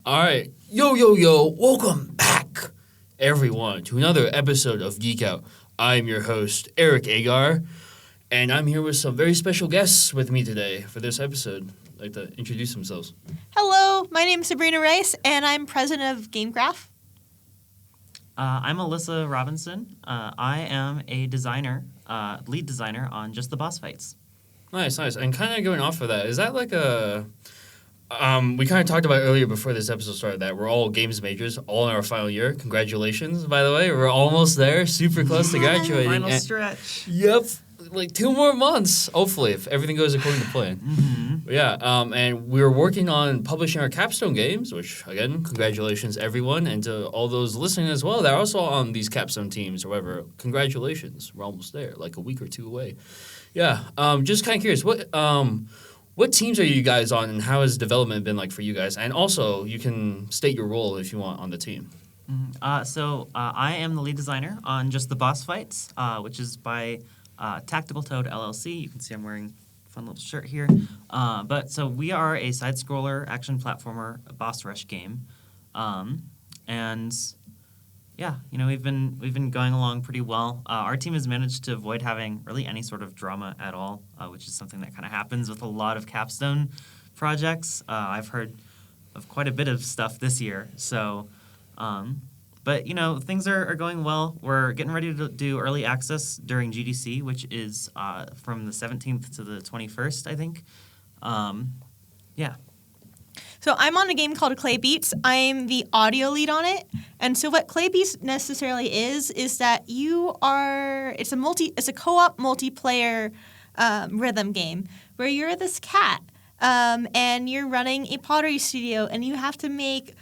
All right. Yo. Welcome back, everyone, to another episode of GeekOut. I'm your host, Eric Agar, and I'm here with some very special guests with me today for this episode. I'd like to introduce themselves. Hello, my name is Sabrina Royce, and I'm president of Gamecraft. I'm Alyssa Robinson. I am a designer, lead designer on Just the Boss Fights. Nice. And kind of going off of that, is that like a... we kind of talked about earlier before this episode started that we're all games majors, all in our final year. Congratulations, by the way. We're almost there. Super close to graduating. Final stretch. Yep. Like 2 more months, hopefully, if everything goes according to plan. Mm-hmm. Yeah, and we're working on publishing our capstone games, which, again, congratulations, everyone, and to all those listening as well that are also on these capstone teams or whatever. Congratulations. We're almost there, like a week or 2 away. Yeah, just kind of curious, what teams are you guys on, and how has development been like for you guys? And also, you can state your role if you want on the team. Mm-hmm. So I am the lead designer on Just the Boss Fights, which is by Tactical Toad LLC. You can see I'm wearing a fun little shirt here. So we are a side-scroller action platformer boss rush game, and yeah, we've been going along pretty well. Our team has managed to avoid having really any sort of drama at all, which is something that kind of happens with a lot of capstone projects. I've heard of quite a bit of stuff this year, so. But, things are going well. We're getting ready to do early access during GDC, which is from the 17th to the 21st, I think. Yeah. So I'm on a game called Clay Beats. I'm the audio lead on it. And so what Clay Beats necessarily is that it's a co-op multiplayer rhythm game where you're this cat. And you're running a pottery studio, and you have to make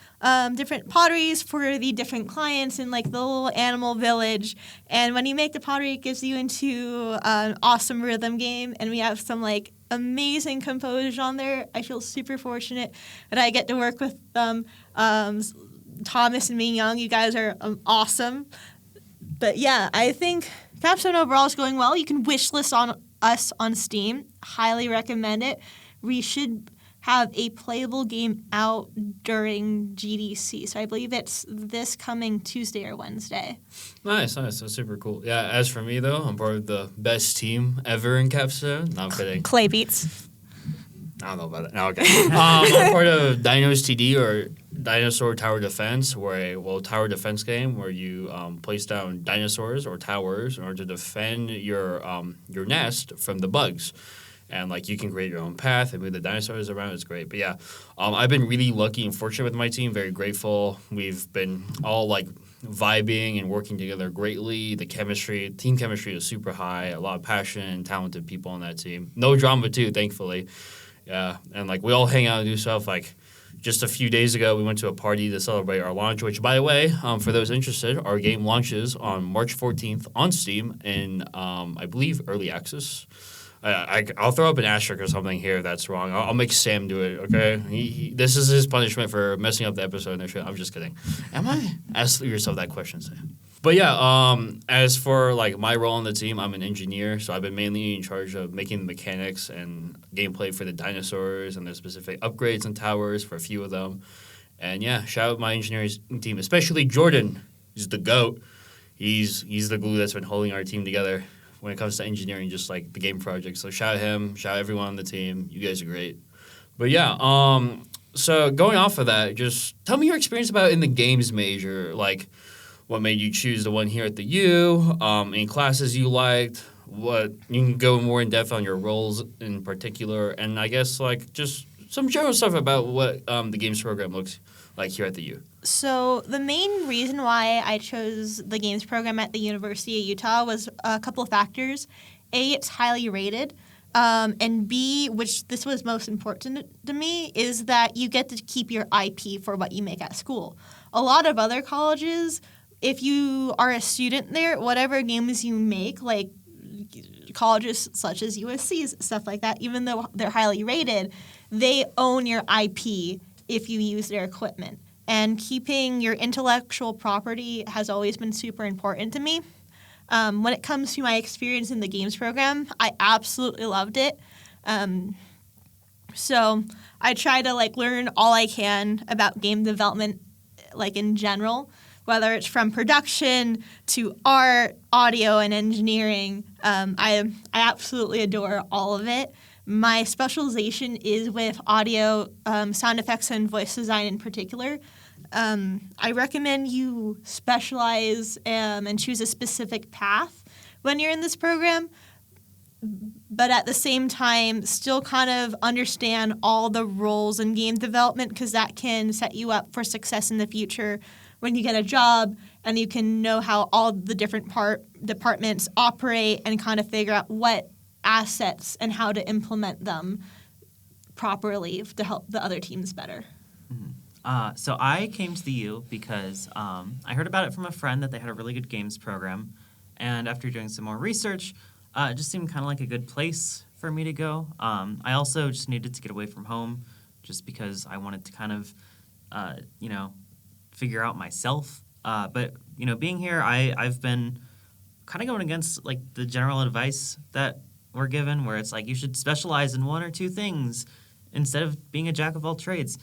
different potteries for the different clients in, like, the little animal village. And when you make the pottery, it gives you into an awesome rhythm game, and we have some, like, amazing composers on there. I feel super fortunate that I get to work with Thomas and Ming Young. You guys are awesome. But, yeah, I think Capstone overall is going well. You can wishlist on us on Steam. Highly recommend it. We should have a playable game out during GDC. So I believe it's this coming Tuesday or Wednesday. Nice. That's super cool. Yeah, as for me, though, I'm part of the best team ever in Capstone. No, I'm kidding. Clay Beats. I don't know about that. No, okay. I'm part of Dinos TD, or Dinosaur Tower Defense, tower defense game where you place down dinosaurs or towers in order to defend your nest from the bugs. And, like, you can create your own path and move the dinosaurs around. It's great. But, yeah, I've been really lucky and fortunate with my team. Very grateful. We've been all, like, vibing and working together greatly. The team chemistry is super high. A lot of passion, talented people on that team. No drama, too, thankfully. Yeah. And, like, we all hang out and do stuff. Like, just a few days ago, we went to a party to celebrate our launch, which, by the way, for those interested, our game launches on March 14th on Steam in, I believe, early access. I'll throw up an asterisk or something here if that's wrong. I'll make Sam do it, okay? This is his punishment for messing up the episode. I'm just kidding. Am I? Ask yourself that question, Sam. But yeah, as for, like, my role on the team, I'm an engineer, so I've been mainly in charge of making the mechanics and gameplay for the dinosaurs and the specific upgrades and towers for a few of them. And yeah, shout out my engineering team, especially Jordan. He's the GOAT. He's the glue that's been holding our team together when it comes to engineering, just like the game project. So shout out him, shout out everyone on the team. You guys are great. But yeah, so going off of that, just tell me your experience about in the games major. Like, what made you choose the one here at the U? Any classes you liked? What you can go more in depth on your roles in particular, and I guess, like, just some general stuff about what the games program looks like here at the U. So the main reason why I chose the games program at the University of Utah was a couple of factors. A, it's highly rated. And B, which this was most important to me, is that you get to keep your IP for what you make at school. A lot of other colleges, if you are a student there, whatever games you make, like colleges such as USC's, stuff like that, even though they're highly rated, they own your IP if you use their equipment. And keeping your intellectual property has always been super important to me. When it comes to my experience in the games program, I absolutely loved it. So I try to like learn all I can about game development, like in general, whether it's from production to art, audio, and engineering. I absolutely adore all of it. My specialization is with audio, sound effects, and voice design in particular. I recommend you specialize and choose a specific path when you're in this program, but at the same time still kind of understand all the roles in game development, because that can set you up for success in the future when you get a job and you can know how all the different departments operate and kind of figure out what assets and how to implement them properly to help the other teams better. So I came to the U because I heard about it from a friend that they had a really good games program. And after doing some more research, it just seemed kind of like a good place for me to go. I also just needed to get away from home just because I wanted to kind of, figure out myself. But, being here, I've been kind of going against, like, the general advice that we're given, where it's like you should specialize in one or two things instead of being a jack of all trades.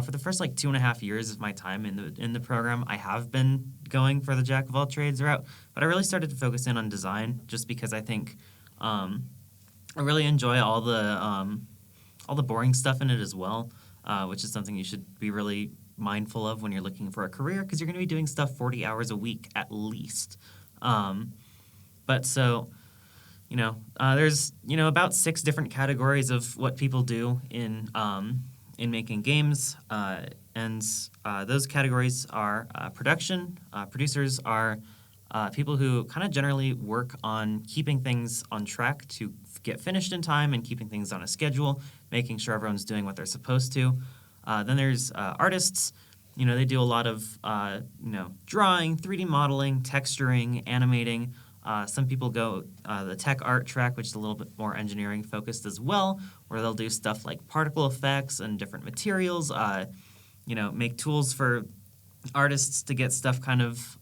For the first, 2.5 years of my time in the program, I have been going for the jack of all trades route, but I really started to focus in on design just because I think I really enjoy all the boring stuff in it as well, which is something you should be really mindful of when you're looking for a career, because you're going to be doing stuff 40 hours a week at least. But so, there's about 6 different categories of what people do in making games, and those categories are production. Producers are people who kind of generally work on keeping things on track to get finished in time and keeping things on a schedule, making sure everyone's doing what they're supposed to. Then there's artists. They do a lot of drawing, 3D modeling, texturing, animating. Some people go the tech art track, which is a little bit more engineering focused as well, where they'll do stuff like particle effects and different materials, make tools for artists to get stuff kind of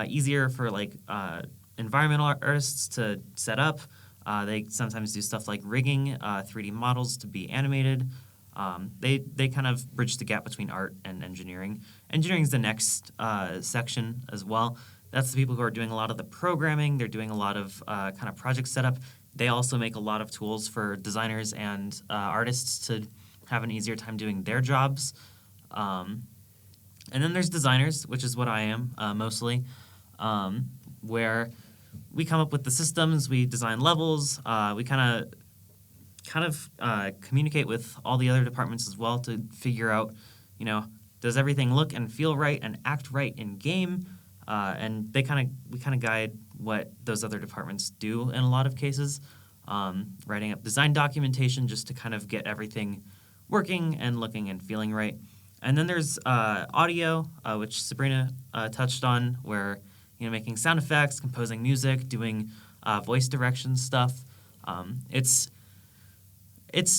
easier for environmental artists to set up. They sometimes do stuff like rigging 3D models to be animated. They kind of bridge the gap between art and engineering. Engineering is the next section as well. That's the people who are doing a lot of the programming. They're doing a lot of kind of project setup. They also make a lot of tools for designers and artists to have an easier time doing their jobs. And then there's designers, which is what I am mostly, where we come up with the systems, we design levels, we kind of communicate with all the other departments as well to figure out, does everything look and feel right and act right in game? And we kind of guide what those other departments do in a lot of cases, writing up design documentation just to kind of get everything working and looking and feeling right. And then there's audio, which Sabrina touched on, where making sound effects, composing music, doing voice direction stuff. It's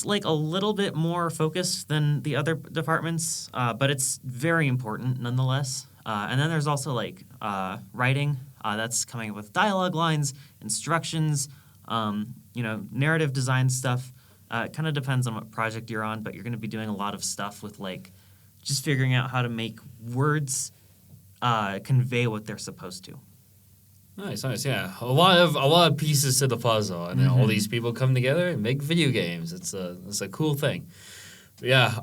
like a little bit more focused than the other departments, but it's very important nonetheless. And then there's also writing. That's coming up with dialogue lines, instructions, narrative design stuff. It kind of depends on what project you're on, but you're going to be doing a lot of stuff with just figuring out how to make words convey what they're supposed to. Nice, yeah. A lot of pieces to the puzzle, and then all these people come together and make video games. It's a cool thing. But yeah.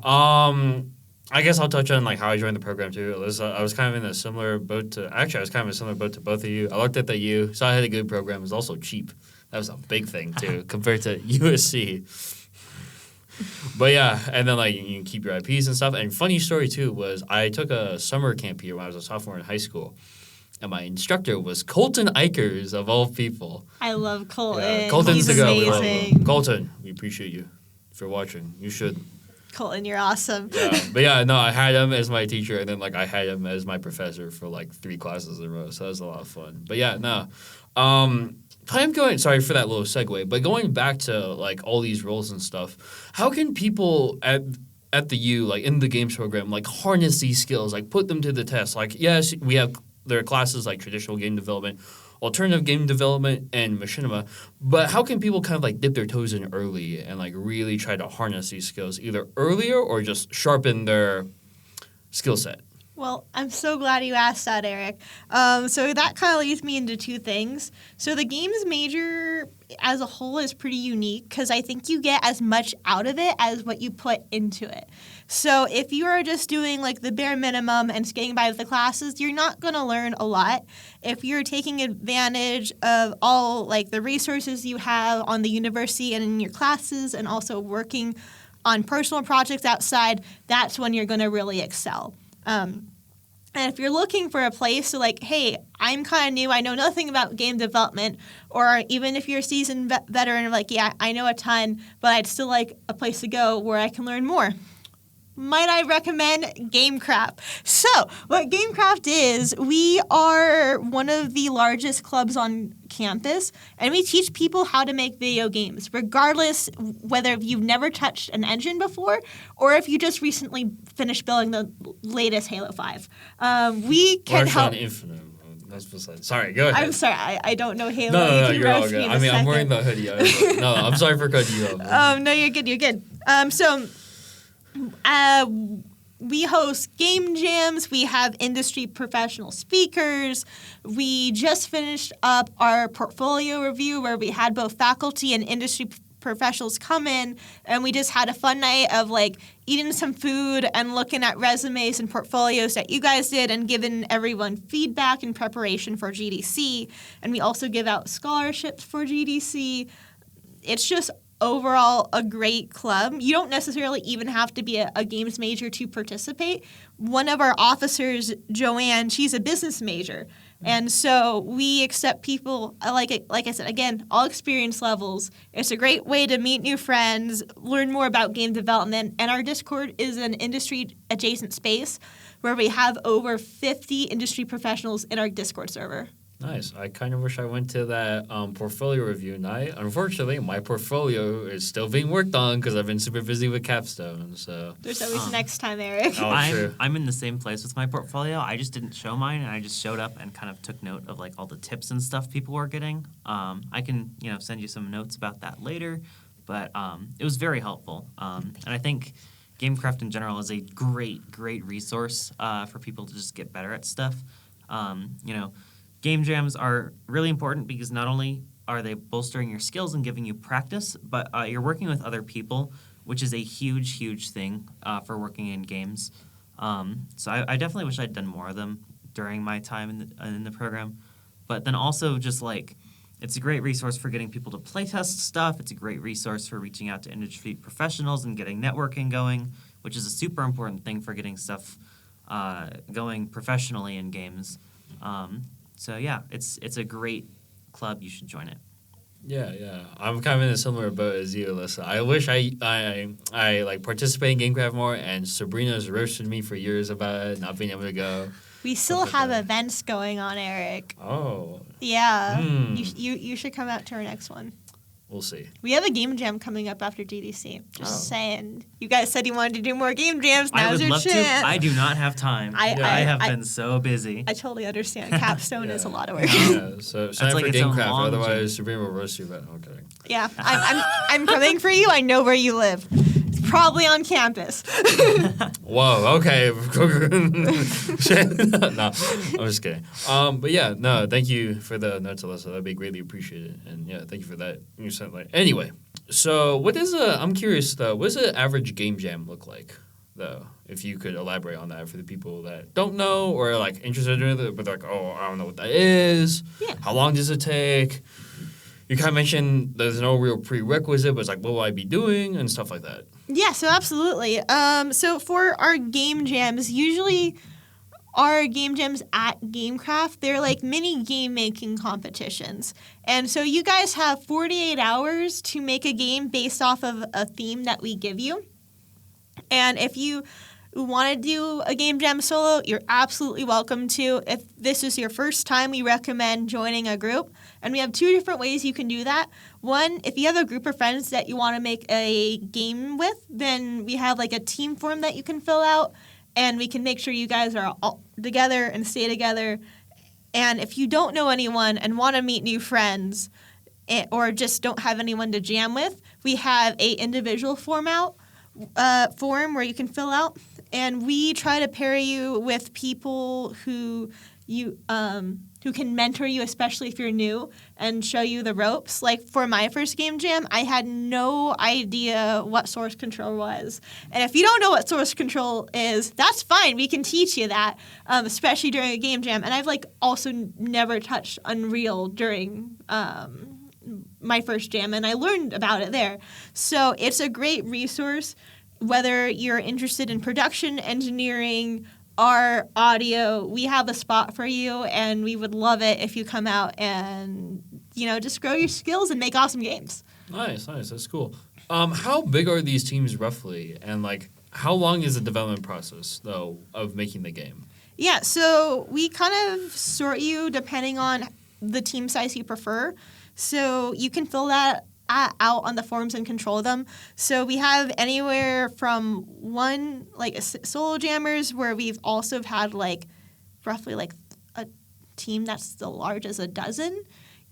I guess I'll touch on how I joined the program too. Alyssa, I was kind of in a similar boat to both of you. I looked at the U, so I had a good program. It was also cheap. That was a big thing too compared to USC. But yeah, and then you keep your IPs and stuff. And funny story too was I took a summer camp here when I was a sophomore in high school. And my instructor was Colton Eichers, of all people. I love Colton. Yeah, Colton's He's the guy. We amazing. love him. Colton, we appreciate you for watching. You should. Colton, you're awesome. Yeah, but yeah, no, I had him as my teacher, and then I had him as my professor for 3 classes in a row. So that was a lot of fun. But yeah, no. I'm going. Sorry for that little segue, but going back to all these roles and stuff, how can people at the U, in the games program, harness these skills, put them to the test? Yes, there are classes like traditional game development, alternative game development and machinima. But how can people kind of like dip their toes in early and like really try to harness these skills either earlier or just sharpen their skill set? Well, I'm so glad you asked that, Eric. So that kind of leads me into two things. So the games major as a whole is pretty unique because I think you get as much out of it as what you put into it. So if you are just doing like the bare minimum and getting by with the classes, you're not going to learn a lot. If you're taking advantage of all like the resources you have on the university and in your classes and also working on personal projects outside, that's when you're going to really excel. And if you're looking for a place to like, hey, I'm kind of new, I know nothing about game development, or even if you're a seasoned veteran, like, yeah, I know a ton, but I'd still like a place to go where I can learn more. Might I recommend Gamecraft? So, what Gamecraft is, we are one of the largest clubs on campus, and we teach people how to make video games, regardless whether you've never touched an engine before or if you just recently finished building the latest Halo 5. We can help. Infinite. That's beside. Sorry, go ahead. I'm sorry, I don't know Halo. No, You can you're all roast me good. in I a mean, I'm second. wearing the hoodie. No, I'm sorry for cutting you off. No, you're good. You're good. We host game jams. We have industry professional speakers. We just finished up our portfolio review where we had both faculty and industry professionals come in, and we just had a fun night of like eating some food and looking at resumes and portfolios that you guys did and giving everyone feedback in preparation for GDC. And we also give out scholarships for GDC. It's just overall a great club. You don't necessarily even have to be a games major to participate. One of our officers, Joanne, she's a business major. And so we accept people, like I said, again, all experience levels. It's a great way to meet new friends, learn more about game development. And our Discord is an industry-adjacent space where we have over 50 industry professionals in our Discord server. Nice. I kind of wish I went to that portfolio review night. Unfortunately, my portfolio is still being worked on because I've been super busy with Capstone. So There's always next time, Eric. Oh, true. I'm in the same place with my portfolio. I just didn't show mine, and I just showed up and kind of took note of like all the tips and stuff people were getting. I can send you some notes about that later, but it was very helpful. And I think Gamecraft in general is a great resource for people to just get better at stuff. Game jams are really important because not only are they bolstering your skills and giving you practice, but you're working with other people, which is a huge thing for working in games. So I definitely wish I'd done more of them during my time in the program. But then also just like it's a great resource for getting people to playtest stuff. It's a great resource for reaching out to industry professionals and getting networking going, which is a super important thing for getting stuff going professionally in games. So yeah, it's a great club. You should join it. Yeah. I'm kind of in a similar boat as you, Alyssa. I wish I like participate in Gamecraft more, and Sabrina's roasted me for years about it, not being able to go. We still have events going on, Eric. Oh. Yeah. You should come out to our next one. We'll see. We have a game jam coming up after GDC. Just saying. You guys said you wanted to do more game jams. Now's your chance. I do not have time. I have been so busy. I totally understand. Capstone is a lot of work. Yeah, so sign up for its own Gamecraft, long otherwise Sabrina will roast you. But okay. Yeah, I'm coming for you. I know where you live. It's probably on campus. Whoa. Okay. No, I'm just kidding. But yeah, no. Thank you for the notes, Alyssa. That'd be greatly appreciated. And yeah, thank you for that. You sent like anyway. So I'm curious though. What does an average game jam look like though? If you could elaborate on that for the people that don't know or are like interested in it, but they're like, oh, I don't know what that is. Yeah. How long does it take? You kind of mentioned there's no real prerequisite, but it's like, what will I be doing and stuff like that. Yeah, so absolutely. So for our game jams, usually our game jams at Gamecraft, they're like mini game making competitions. And so you guys have 48 hours to make a game based off of a theme that we give you. And if you want to do a game jam solo, you're absolutely welcome to. If this is your first time, we recommend joining a group. And we have two different ways you can do that. One, if you have a group of friends that you want to make a game with, then we have like a team form that you can fill out. And we can make sure you guys are all together and stay together. And if you don't know anyone and want to meet new friends or just don't have anyone to jam with, we have a individual form where you can fill out. And we try to pair you with people who can mentor you, especially if you're new, and show you the ropes. Like for my first game jam, I had no idea what source control was. And if you don't know what source control is, that's fine. We can teach you that, especially during a game jam. And I've also never touched Unreal during my first jam, and I learned about it there. So it's a great resource, whether you're interested in production, engineering, our audio, we have a spot for you, and we would love it if you come out and, just grow your skills and make awesome games. Nice. That's cool. How big are these teams roughly? And, how long is the development process, though, of making the game? Yeah, so we kind of sort you depending on the team size you prefer. So you can fill that out on the forums and control them. So we have anywhere from solo jammers where we've also had roughly a team that's still large as a dozen,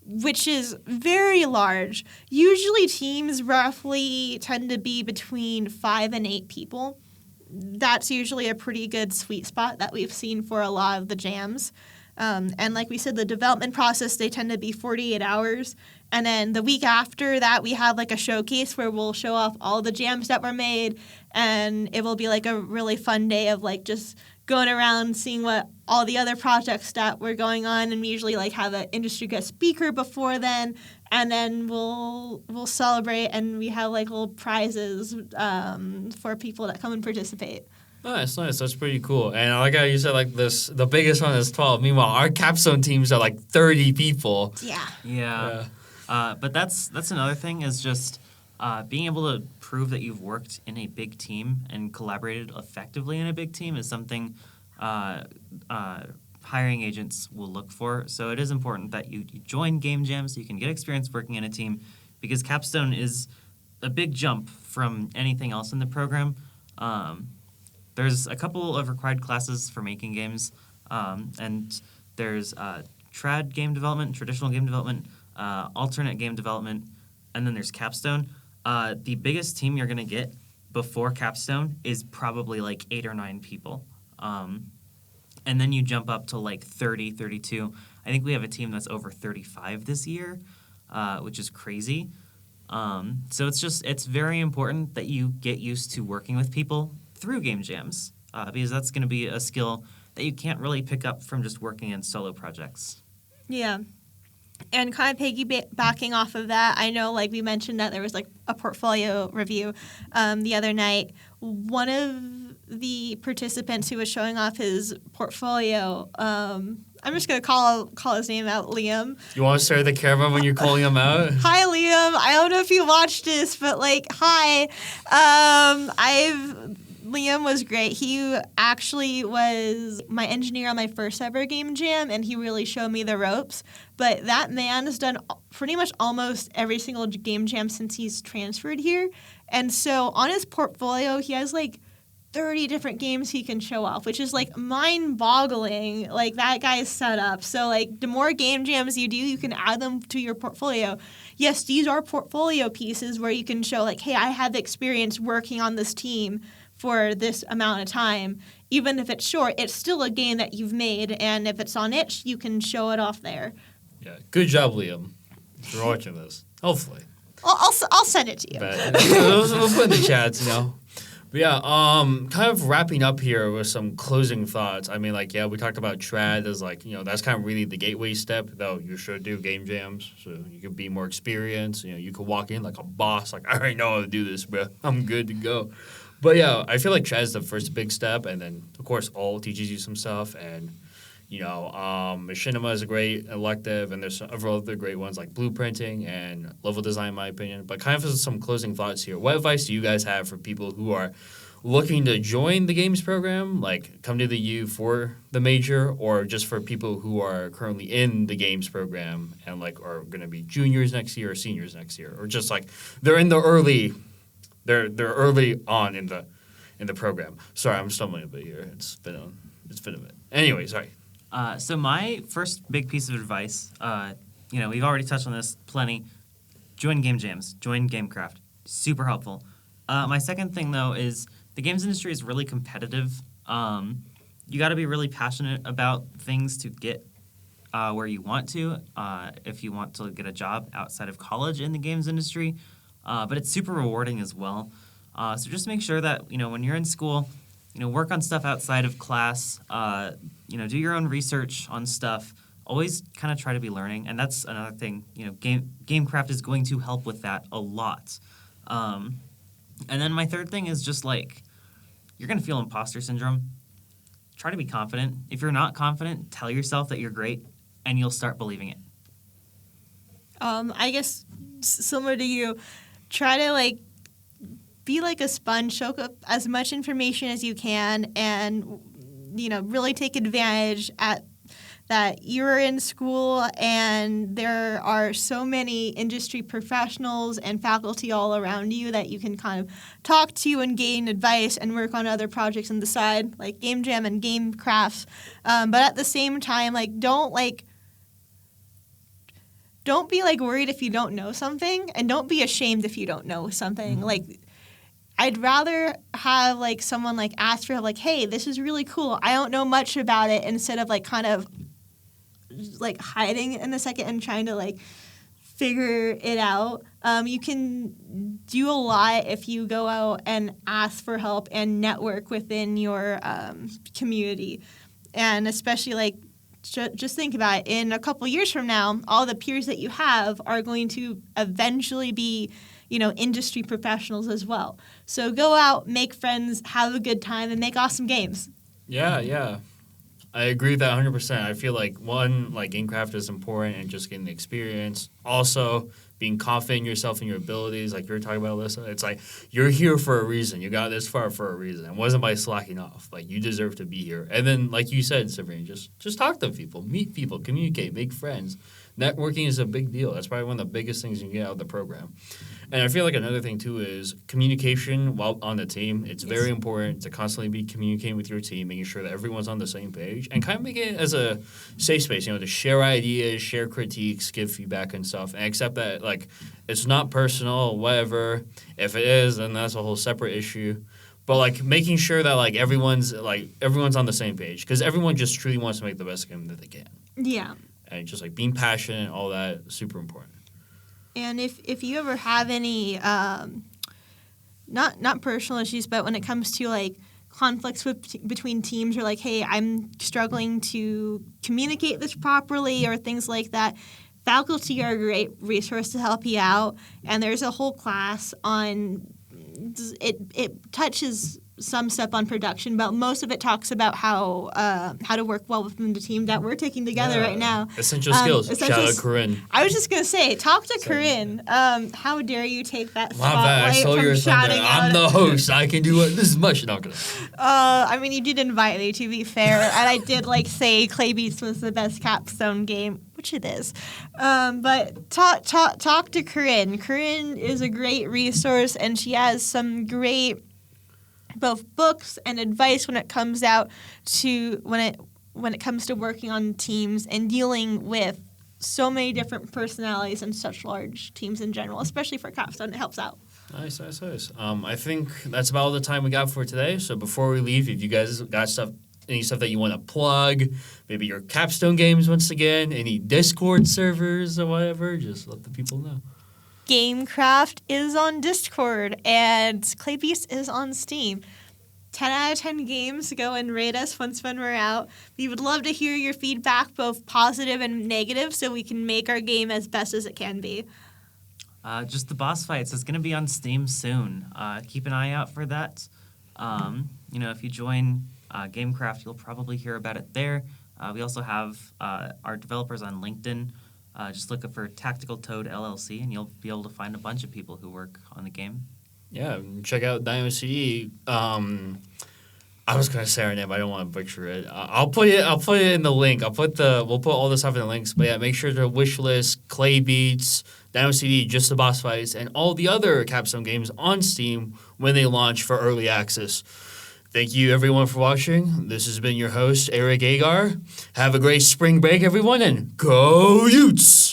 which is very large. Usually teams roughly tend to be between 5 and 8 people. That's usually a pretty good sweet spot that we've seen for a lot of the jams. And like we said, the development process, they tend to be 48 hours. And then the week after that, we have a showcase where we'll show off all the jams that were made. And it will be a really fun day of just going around seeing what all the other projects that were going on. And we usually have an industry guest speaker before then. And then we'll celebrate, and we have little prizes for people that come and participate. Nice. That's pretty cool. And like you said, the biggest one is 12. Meanwhile, our capstone teams are 30 people. Yeah. But that's another thing is just being able to prove that you've worked in a big team and collaborated effectively in a big team is something hiring agents will look for. So it is important that you join Game Jam so you can get experience working in a team, because capstone is a big jump from anything else in the program. There's a couple of required classes for making games, and there's trad game development, traditional game development, alternate game development, and then there's capstone. The biggest team you're going to get before capstone is probably 8 or 9 people. And then you jump up to 30, 32. I think we have a team that's over 35 this year, which is crazy. So it's very important that you get used to working with people through game jams, because that's going to be a skill that you can't really pick up from just working in solo projects. Yeah. And kind of piggybacking off of that, I know we mentioned that there was a portfolio review the other night. One of the participants who was showing off his portfolio, I'm just going to call his name out, Liam. You want to stare at the camera when you're calling him out? Hi, Liam. I don't know if you watched this, but hi. Liam was great. He actually was my engineer on my first ever game jam, and he really showed me the ropes. But that man has done pretty much almost every single game jam since he's transferred here. And so on his portfolio, he has 30 different games he can show off, which is mind-boggling, that guy's setup. So the more game jams you do, you can add them to your portfolio. Yes, these are portfolio pieces where you can show hey, I have experience working on this team for this amount of time. Even if it's short, it's still a game that you've made, and if it's on itch, you can show it off there. Yeah, good job, Liam. If you're watching this, hopefully. I'll send it to you. But, we'll put in the chats, But yeah, kind of wrapping up here with some closing thoughts. I mean, we talked about trad as that's kind of really the gateway step, though you should do game jams so you can be more experienced. You can walk in like a boss, I already know how to do this, bro. I'm good to go. But yeah, I feel trad is the first big step, and then of course all teaches you some stuff, and machinima is a great elective, and there's several other great ones like blueprinting and level design, in my opinion. But kind of some closing thoughts here. What advice do you guys have for people who are looking to join the games program, come to the U for the major, or just for people who are currently in the games program and are going to be juniors next year or seniors next year, or just they're in the early. They're early on in the program. Sorry, I'm stumbling a bit here. It's been a bit. Anyway, sorry. So my first big piece of advice, we've already touched on this plenty. Join game jams. Join Gamecraft. Super helpful. My second thing, though, is the games industry is really competitive. You got to be really passionate about things to get where you want to, if you want to get a job outside of college in the games industry. But it's super rewarding as well. So just make sure that, when you're in school, work on stuff outside of class, do your own research on stuff. Always kind of try to be learning. And that's another thing, Gamecraft is going to help with that a lot. And then my third thing is just you're going to feel imposter syndrome. Try to be confident. If you're not confident, tell yourself that you're great and you'll start believing it. I guess similar to you, try to be like a sponge, soak up as much information as you can, and really take advantage that you're in school and there are so many industry professionals and faculty all around you that you can kind of talk to and gain advice and work on other projects on the side, like Gamejam and Gamecraft. But at the same time, don't be worried if you don't know something, and don't be ashamed if you don't know something. Mm-hmm. I'd rather have someone ask for hey, this is really cool, I don't know much about it, instead of kind of hiding in a second and trying to figure it out. You can do a lot if you go out and ask for help and network within your community, and especially just think about it. In a couple years from now, all the peers that you have are going to eventually be, industry professionals as well. So go out, make friends, have a good time, and make awesome games. Yeah. I agree with that 100%. I feel one, Gamecraft is important and just getting the experience. Also, being confident in yourself and your abilities, like you were talking about, Alyssa. It's you're here for a reason. You got this far for a reason. It wasn't by slacking off. You deserve to be here. And then, like you said, Sabrina, just talk to people, meet people, communicate, make friends. Networking is a big deal. That's probably one of the biggest things you can get out of the program. And I feel another thing, too, is communication while on the team. It's very important to constantly be communicating with your team, making sure that everyone's on the same page, and kind of make it as a safe space, to share ideas, share critiques, give feedback and stuff, and accept that, it's not personal, whatever. If it is, then that's a whole separate issue. But, making sure that, everyone's on the same page, because everyone just truly wants to make the best game that they can. Yeah. And just, being passionate, all that, super important. And if you ever have any, not personal issues, but when it comes to conflicts between teams, or hey, I'm struggling to communicate this properly, or things like that, faculty are a great resource to help you out. And there's a whole class on it touches some stuff on production, but most of it talks about how to work well within the team that we're taking together right now. Essential skills. Shout out Corinne. I was just gonna say, talk to Corinne. How dare you take that spotlight from shouting out? I'm the host. I can do this much. Not gonna. You did invite me, to be fair, and I did say Clay Beats was the best capstone game, which it is. But talk to Corinne. Corinne is a great resource, and she has some great both books and advice when it comes to working on teams and dealing with so many different personalities and such large teams in general, especially for capstone. It helps out. Nice. I think that's about all the time we got for today. So before we leave, if you guys got any stuff that you want to plug, maybe your capstone games once again, any Discord servers or whatever, just let the people know. Gamecraft is on Discord, and Claybeast is on Steam. 10 out of 10 games. Go and rate us when we're out. We would love to hear your feedback, both positive and negative, so we can make our game as best as it can be. Just the boss fights is going to be on Steam soon. Keep an eye out for that. If you join Gamecraft, you'll probably hear about it there. We also have our developers on LinkedIn. Just look up for Tactical Toad LLC, and you'll be able to find a bunch of people who work on the game. Yeah, check out Dynamo CD. I was gonna say our name, but I don't want to butcher it. I'll put it in the link. We'll put all this stuff in the links. But yeah, make sure to wish list Clay Beats, Dynamo CD, Just the Boss Fights, and all the other capstone games on Steam when they launch for early access. Thank you, everyone, for watching. This has been your host, Eric Agar. Have a great spring break, everyone, and go Utes!